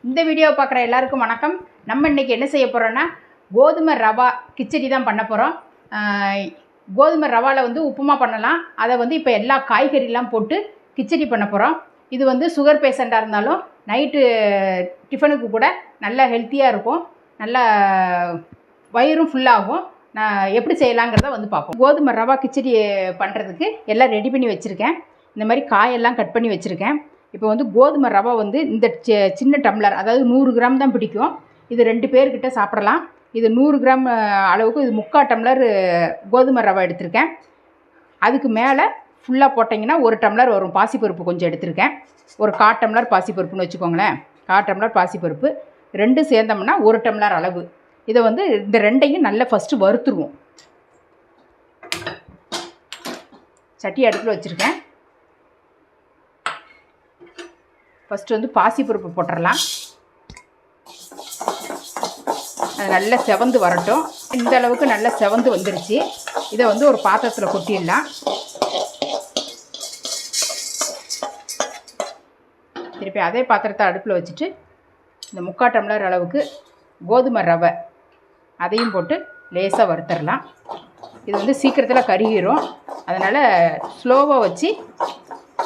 இந்த வீடியோ பார்க்குற எல்லாருக்கும் வணக்கம். நம்ம இன்றைக்கி என்ன செய்ய போகிறோன்னா கோதுமை ரவா கிச்சடி தான் பண்ண போகிறோம். கோதுமை ரவாவில் வந்து உப்புமா பண்ணலாம். அதை வந்து இப்போ எல்லா காய்கறிலாம் போட்டு கிச்சடி பண்ண போகிறோம். இது வந்து சுகர் பேஷண்ட்டாக இருந்தாலும் நைட்டு டிஃபனுக்கு கூட நல்லா ஹெல்த்தியாக இருக்கும், நல்லா வயிறும் ஃபுல்லாகும். நான் எப்படி செய்யலாங்கிறத வந்து பார்ப்போம். கோதுமை ரவா கிச்சடி பண்ணுறதுக்கு எல்லாம் ரெடி பண்ணி வச்சுருக்கேன். இந்த மாதிரி காயெல்லாம் கட் பண்ணி வச்சுருக்கேன். இப்போ வந்து கோதுமை ரவை வந்து இந்த சின்ன டம்ளர், அதாவது 100 கிராம் தான் பிடிக்கும். இது 2 பேர்கிட்ட சாப்பிடலாம். இது 100 கிராம் அளவுக்கு, இது 3/4 டம்ளர் கோதுமை ரவை எடுத்திருக்கேன். அதுக்கு மேலே ஃபுல்லாக போட்டிங்கன்னா 1 டம்ளர் வரும். பாசிப்பருப்பு கொஞ்சம் எடுத்திருக்கேன். ஒரு 1/4 டம்ளர் பாசிப்பருப்புன்னு வச்சுக்கோங்களேன். 1/4 டம்ளர் பாசிப்பருப்பு 2 சேர்ந்தோம்னா 1 டம்ளர் அளவு. இதை வந்து இந்த 2ஐயும் நல்லா ஃபஸ்ட்டு வறுத்துருவோம். சட்டி அடுப்பில் வச்சுருக்கேன். ஃபஸ்ட்டு வந்து பாசிப்பருப்பு போட்டுடலாம். அது நல்லா செவந்து வரட்டும். இந்த அளவுக்கு நல்லா செவந்து வந்துருச்சு. இதை வந்து ஒரு பாத்திரத்தில் கொட்டிடலாம். திருப்பி அதே பாத்திரத்தை அடுப்பில் வச்சுட்டு இந்த 3/4 டம்ளர் அளவுக்கு கோதுமை ரவை அதையும் போட்டு லேசாக வறுத்துடலாம். இது வந்து சீக்கிரத்தில் கருகிரும். அதனால் ஸ்லோவாக வச்சு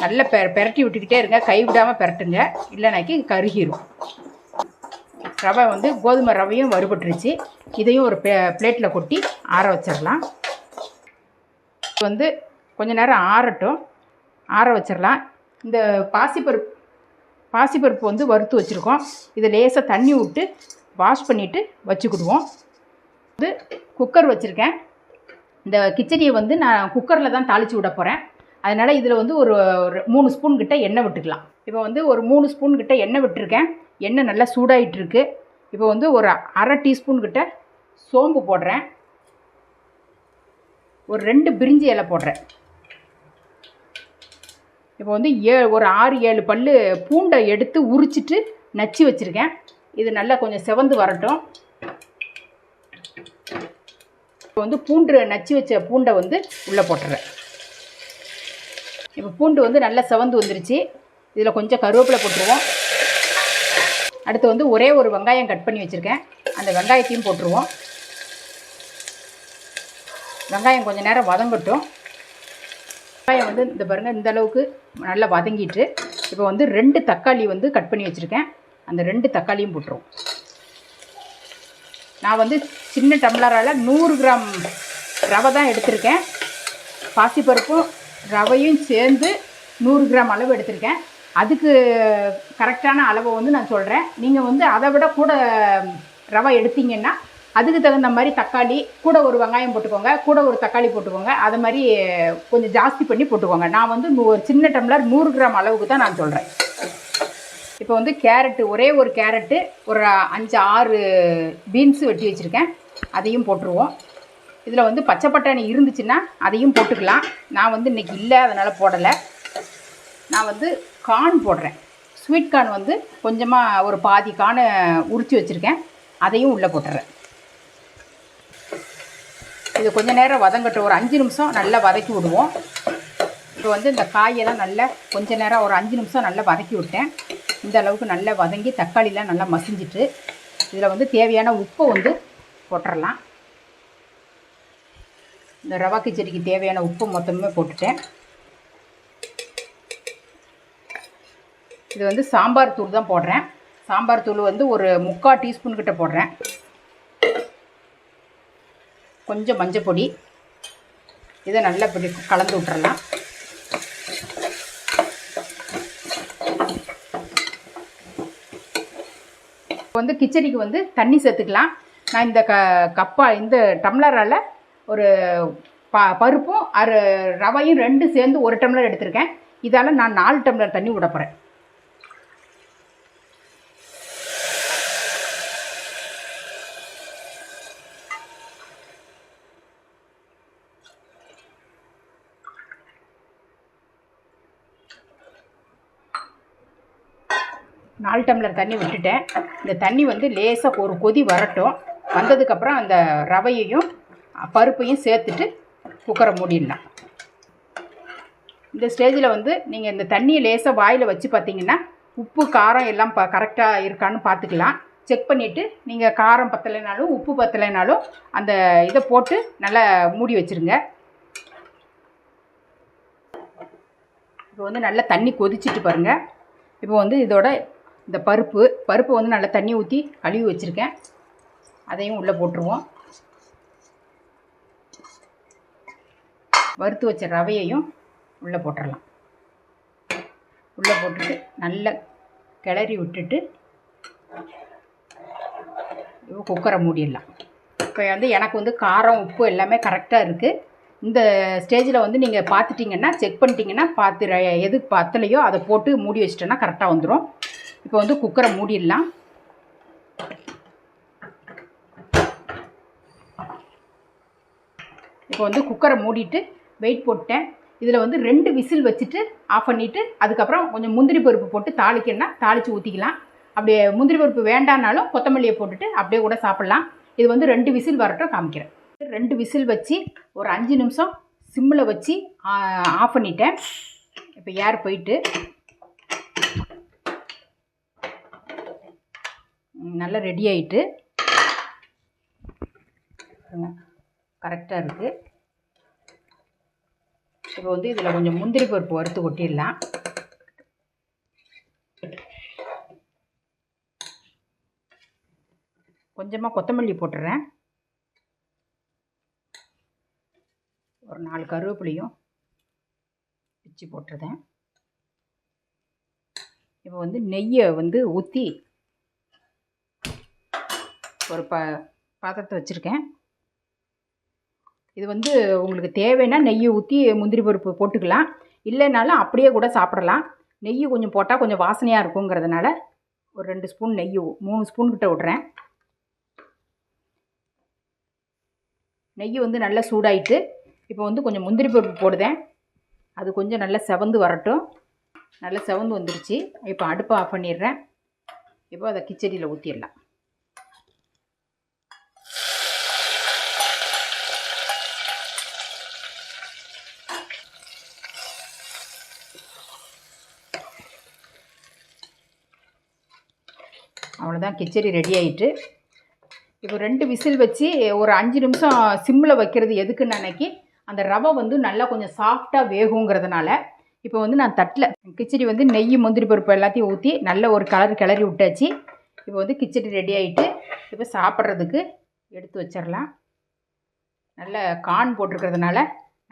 நல்லா பெரட்டி விட்டுக்கிட்டே இருங்க. கைவிடாமல் பெரட்டுங்க, இல்லைனாக்கி கருகிரும். ரவை வந்து கோதுமை ரவையும் வறுபட்டுருச்சு. இதையும் ஒரு பிளேட்டில் கொட்டி ஆற வச்சிடலாம். வந்து கொஞ்ச நேரம் ஆறட்டும், ஆற வச்சிடலாம். இந்த பாசிப்பருப்பு வந்து வறுத்து வச்சுருக்கோம். இதை லேசாக தண்ணி விட்டு வாஷ் பண்ணிவிட்டு வச்சுக்கிடுவோம். வந்து குக்கர் வச்சுருக்கேன். இந்த கிச்சடியை வந்து நான் குக்கரில் தான் தாளித்து விட போகிறேன். அதனால் இதில் வந்து ஒரு 3 ஸ்பூன் கிட்ட எண்ணெய் விட்டுக்கலாம். இப்போ வந்து ஒரு 3 ஸ்பூன் கிட்ட எண்ணெய் விட்டுருக்கேன். எண்ணெய் நல்லா சூடாகிட்டுருக்கு. இப்போ வந்து ஒரு 1/2 டீஸ்பூன் கிட்ட சோம்பு போடுறேன். ஒரு 2 பிரிஞ்சி இலை போடுறேன். இப்போ வந்து ஒரு 6-7 பல் பூண்டை எடுத்து உரிச்சிட்டு நச்சு வச்சுருக்கேன். இது நல்லா கொஞ்சம் செவந்து வரட்டும். இப்போ வந்து நச்சு வச்ச பூண்டை வந்து உள்ளே போட்டுறேன். இப்போ பூண்டு வந்து நல்லா செவந்து வந்துருச்சு. இதில் கொஞ்சம் கருவேப்பிலை போட்டுருவோம். அடுத்து வந்து ஒரே ஒரு வெங்காயம் கட் பண்ணி வச்சுருக்கேன். அந்த வெங்காயத்தையும் போட்டுருவோம். வெங்காயம் கொஞ்சம் நேரம் வதங்கட்டும். வெங்காயம் வந்து இந்த பாருங்கள், இந்த அளவுக்கு நல்லா வதங்கிட்டு இப்போ வந்து 2 தக்காளி வந்து கட் பண்ணி வச்சுருக்கேன். அந்த 2 தக்காளியும் போட்டுருவோம். நான் வந்து சின்ன டம்ளரால் 100 கிராம் ரவை தான் எடுத்திருக்கேன். பாசிப்பருப்பும் ரவையும் சேர்ந்து 100 கிராம் அளவு எடுத்திருக்கேன். அதுக்கு கரெக்டான அளவை வந்து நான் சொல்கிறேன். நீங்கள் வந்து அதை விட கூட ரவை எடுத்தீங்கன்னா அதுக்கு தகுந்த மாதிரி தக்காளி கூட, ஒரு வெங்காயம் போட்டுக்கோங்க, கூட ஒரு தக்காளி போட்டுக்கோங்க. அது மாதிரி கொஞ்சம் ஜாஸ்தி பண்ணி போட்டுக்கோங்க. நான் வந்து ஒரு சின்ன டம்ளர் 100 கிராம் அளவுக்கு தான் நான் சொல்கிறேன். இப்போ வந்து கேரட்டு, ஒரே ஒரு கேரட்டு, ஒரு 5-6 பீன்ஸு வெட்டி வச்சுருக்கேன். அதையும் போட்டுருவோம். இதில் வந்து பச்சை பட்டாணி இருந்துச்சுன்னா அதையும் போட்டுக்கலாம். நான் வந்து இன்றைக்கி இல்லை, அதனால் போடலை. நான் வந்து கார்ன் போடுறேன். ஸ்வீட் கார்ன் வந்து கொஞ்சமாக ஒரு பாதி கார்னை உரித்து வச்சுருக்கேன். அதையும் உள்ளே போட்டுறேன். இது கொஞ்சம் நேரம் வதங்கட்டும். ஒரு 5 நிமிஷம் நல்லா வதக்கி விடுவோம். இப்போ வந்து இந்த காயெல்லாம் நல்லா கொஞ்சம் நேரம் ஒரு 5 நிமிஷம் நல்லா வதக்கி விட்டேன். இந்த அளவுக்கு நல்லா வதங்கி தக்காளிலாம் நல்லா மசிஞ்சிட்டு இதில் வந்து தேவையான உப்பை வந்து போட்டுடலாம். இந்த ரவா கிச்சடிக்கு தேவையான உப்பு மொத்தமே போட்டுட்டேன். இது வந்து சாம்பார் தூள் தான் போடுறேன். சாம்பார் தூள் வந்து ஒரு 3/4 டீஸ்பூன் கிட்ட போடுறேன். கொஞ்சம் மஞ்சள் பொடி. இதை நல்லா இப்படி கலந்து விட்டுறலாம். வந்து கிச்சடிக்கு வந்து தண்ணி சேர்த்துக்கலாம். நான் இந்த இந்த டம்ளரால் ஒரு பருப்பும் ரவையும் 2 சேர்ந்து 1 டம்ளர் எடுத்திருக்கேன். இதால் நான் 4 டம்ளர் தண்ணி விட போகிறேன். நாலு டம்ளர் தண்ணி விட்டுட்டேன். இந்த தண்ணி வந்து லேசாக ஒரு கொதி வரட்டும். வந்ததுக்கப்புறம் அந்த ரவையையும் பருப்பையும் சேர்த்துட்டு குக்கரை மூடிடலாம். இந்த ஸ்டேஜில் வந்து நீங்கள் இந்த தண்ணியை லேசாக வாயில் வச்சு பார்த்தீங்கன்னா உப்பு காரம் எல்லாம் கரெக்டாக இருக்கான்னு பார்த்துக்கலாம். செக் பண்ணிவிட்டு நீங்கள் காரம் பத்தலைனாலும் உப்பு பத்தலைனாலும் அந்த இதை போட்டு நல்லா மூடி வச்சுருங்க. இப்போ வந்து நல்லா தண்ணி கொதிச்சுட்டு பாருங்கள். இப்போ வந்து இதோட இந்த பருப்பு வந்து நல்லா தண்ணி ஊற்றி கழுவி வச்சுருக்கேன். அதையும் உள்ளே போட்டுருவோம். வறுத்து வச்ச ரவையையும் உள்ளே போட்டுடலாம். உள்ளே போட்டுட்டு நல்லா கிளறி விட்டுட்டு இப்போ குக்கரை மூடிடலாம். இப்போ வந்து எனக்கு வந்து காரம் உப்பு எல்லாமே கரெக்டாக இருக்குது. இந்த ஸ்டேஜில் வந்து நீங்கள் பார்த்துட்டிங்கன்னா செக் பண்ணிட்டீங்கன்னா எது பத்தலையோ அதை போட்டு மூடி வச்சிட்டோன்னா கரெக்டாக வந்துடும். இப்போ வந்து குக்கரை மூடிடலாம். இப்போ வந்து குக்கரை மூடிட்டு வெயிட் போட்டேன். இதில் வந்து 2 விசில் வச்சுட்டு ஆஃப் பண்ணிவிட்டு அதுக்கப்புறம் கொஞ்சம் முந்திரி பருப்பு போட்டு தாளிக்கணும்னா தாளித்து ஊற்றிக்கலாம். அப்படியே முந்திரி பருப்பு வேண்டானாலும் கொத்தமல்லியை போட்டுட்டு அப்படியே கூட சாப்பிட்லாம். இது வந்து 2 விசில் வரட்டும் காமிக்கிறேன். 2 விசில் வச்சு ஒரு 5 நிமிஷம் சிம்மில் வச்சு ஆஃப் பண்ணிட்டேன். இப்போ ஏர் போயிட்டு நல்லா ரெடி ஆகிட்டு கரெக்டாக இருக்குது. இப்போ வந்து இதில் கொஞ்சம் முந்திரி பருப்பு வறுத்து கொட்டிடலாம். கொஞ்சமாக கொத்தமல்லி போட்டுறேன். ஒரு 4 கருவேப்பிலையும் பிச்சு போட்டுருதேன். இப்போ வந்து நெய்யை வந்து ஊற்றி ஒரு பாத்திரத்தை வச்சுருக்கேன். இது வந்து உங்களுக்கு தேவைன்னா நெய்யை ஊற்றி முந்திரி பருப்பு போட்டுக்கலாம். இல்லைனாலும் அப்படியே கூட சாப்பிடலாம். நெய் கொஞ்சம் போட்டால் கொஞ்சம் வாசனையாக இருக்குங்கிறதுனால ஒரு 2 ஸ்பூன் நெய் 3 ஸ்பூன் கிட்ட விட்றேன். நெய் வந்து நல்லா சூடாயிட்டு இப்போ வந்து கொஞ்சம் முந்திரி பருப்பு போடுதேன். அது கொஞ்சம் நல்லா செவந்து வரட்டும். நல்லா செவந்து வந்துருச்சு. இப்போ அடுப்பை ஆஃப் பண்ணிடுறேன். இப்போ அதை கிச்சடியில் ஊற்றிடலாம். அவ்வளோதான், கிச்சடி ரெடி ஆகிட்டு. இப்போ 2 விசில் வச்சு ஒரு 5 நிமிஷம் சிம்மில் வைக்கிறது எதுக்குன்னு அன்னைக்கு அந்த ரவை வந்து நல்லா கொஞ்சம் சாஃப்டாக வேகுங்கிறதுனால. இப்போ வந்து நான் தட்டில் கிச்சடி வந்து நெய் முந்திரி பருப்பு எல்லாத்தையும் ஊற்றி நல்ல ஒரு கிளறி விட்டாச்சு. இப்போ வந்து கிச்சடி ரெடி ஆகிட்டு இப்போ சாப்பிட்றதுக்கு எடுத்து வச்சிடலாம். நல்ல கார்ன் போட்டிருக்கிறதுனால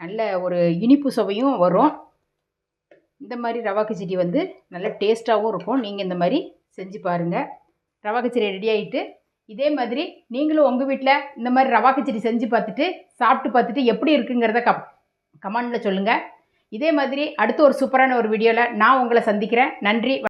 நல்ல ஒரு இனிப்பு சுவையும் வரும். இந்த மாதிரி ரவா கிச்சடி வந்து நல்ல டேஸ்ட்டாகவும் இருக்கும். நீங்கள் இந்த மாதிரி செஞ்சு பாருங்கள். ரவா கிச்சடி ரெடி ஆகிட்டு இதே மாதிரி நீங்களும் உங்கள் வீட்டில் இந்த மாதிரி ரவா கிச்சடி செஞ்சு பார்த்துட்டு சாப்பிட்டு பார்த்துட்டு எப்படி இருக்குங்கிறத கமெண்டில் சொல்லுங்கள். இதே மாதிரி அடுத்த ஒரு சூப்பரான ஒரு வீடியோவில் நான் உங்களை சந்திக்கிறேன். நன்றி.